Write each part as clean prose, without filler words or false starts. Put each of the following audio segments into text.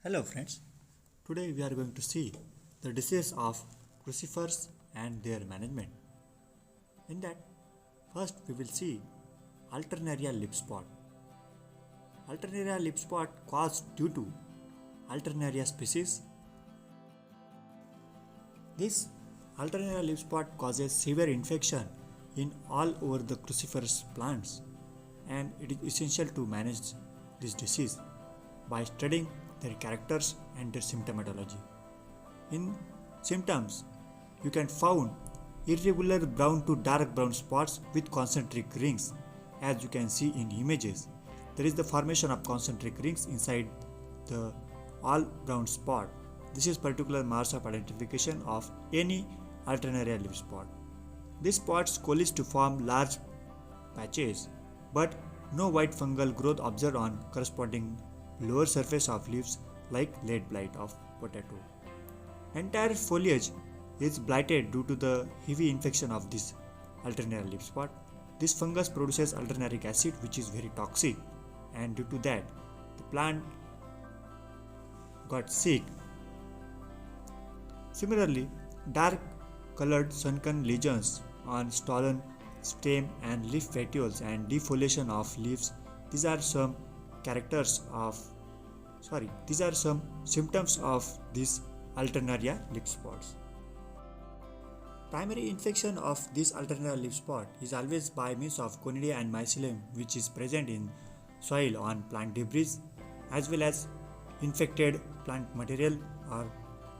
Hello friends, today we are going to see the disease of crucifers and their management. In that, first we will see Alternaria leaf spot. Alternaria leaf spot caused due to Alternaria species. This Alternaria leaf spot causes severe infection in all over the cruciferous plants, and it is essential to manage this disease by studying their characters and their symptomatology. In symptoms, you can find irregular brown to dark brown spots with concentric rings, as you can see in images. There is the formation of concentric rings inside the all brown spot. This is particular marks of identification of any alternaria leaf spot. These spots coalesce to form large patches, but no white fungal growth observed on corresponding lower surface of leaves like late blight of potato. Entire foliage is blighted due to the heavy infection of this alternaria leaf spot. This fungus produces alternaric acid which is very toxic, and due to that the plant got sick. Similarly, dark colored sunken lesions on stolon stem and leaf petioles and defoliation of leaves, these are some symptoms of these alternaria leaf spots. Primary infection of this alternaria leaf spot is always by means of conidia and mycelium, which is present in soil on plant debris as well as infected plant material or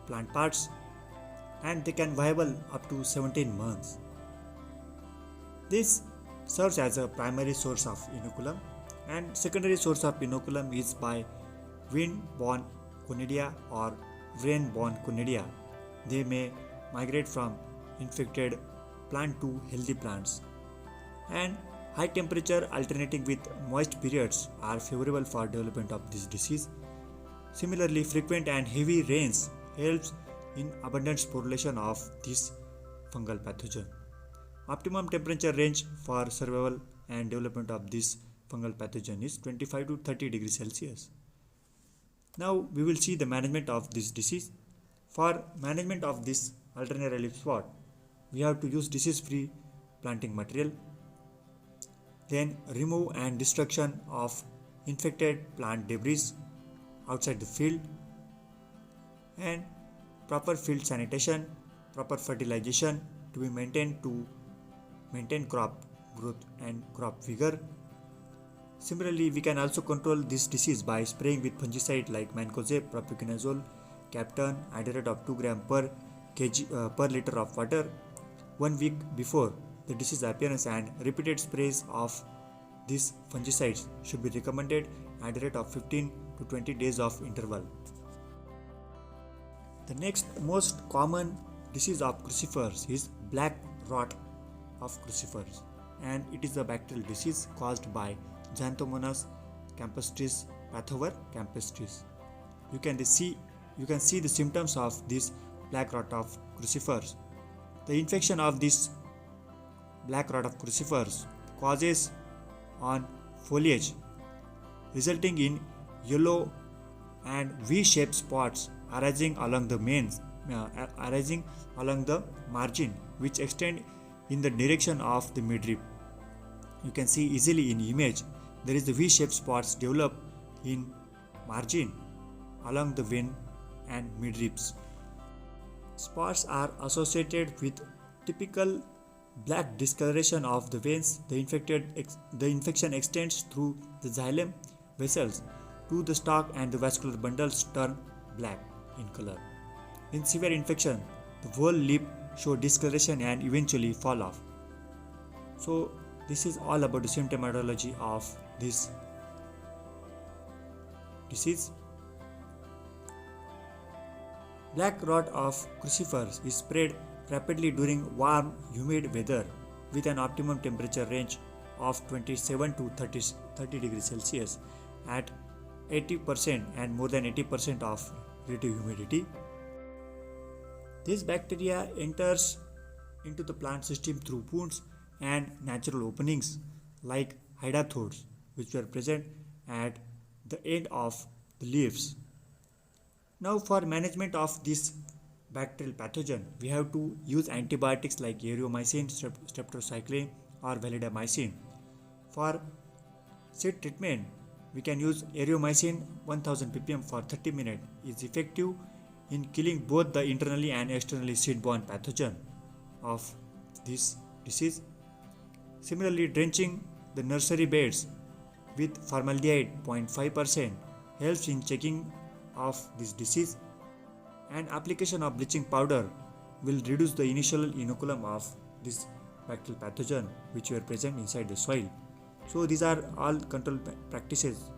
plant parts, and they can viable up to 17 months. This serves as a primary source of inoculum, and secondary source of inoculum is by wind-borne conidia or rain-borne conidia. They may migrate from infected plant to healthy plants, and high temperature alternating with moist periods are favorable for development of this disease. Similarly, frequent and heavy rains helps in abundant sporulation of this fungal pathogen. Optimum temperature range for survival and development of this fungal pathogen is 25 to 30 degrees Celsius. Now we will see the management of this disease. For management of this alternaria leaf spot, we have to use disease-free planting material, then remove and destruction of infected plant debris outside the field, and proper field sanitation, proper fertilization to be maintained to maintain crop growth and crop vigor. Similarly, we can also control this disease by spraying with fungicide like mancozeb, propiconazole, Captan, iodate of 2 gram per kg per liter of water 1 week before the disease appearance, and repeated sprays of these fungicides should be recommended at a rate of 15 to 20 days of interval. The next most common disease of crucifers is black rot of crucifers, and it is a bacterial disease caused by Xanthomonas campestris pathover campestris. You can see the symptoms of this black rot of crucifers. The infection of this black rot of crucifers causes on foliage, resulting in yellow and V-shaped spots arising along the margin, which extend in the direction of the midrib. You can see easily in image there is the V-shaped spots develop in margin along the vein and midribs. Spots are associated with typical black discoloration of the veins. The infection extends through the xylem vessels to the stalk, and the vascular bundles turn black in color. In severe infection, the whole leaf show discoloration and eventually fall off. So this is all about the symptomatology of this disease. Black rot of crucifers is spread rapidly during warm, humid weather with an optimum temperature range of 27 to 30 degrees Celsius at 80% and more than 80% of relative humidity. This bacteria enters into the plant system through wounds and natural openings like hydathodes, which were present at the end of the leaves. Now for management of this bacterial pathogen, we have to use antibiotics like erythromycin, streptocycline or valedamycin. For seed treatment, we can use erythromycin 1000 ppm for 30 minutes is effective in killing both the internally and externally seed-borne pathogen of this disease. Similarly, drenching the nursery beds with formaldehyde 0.5% helps in checking of this disease, and application of bleaching powder will reduce the initial inoculum of this bacterial pathogen which were present inside the soil. So these are all control practices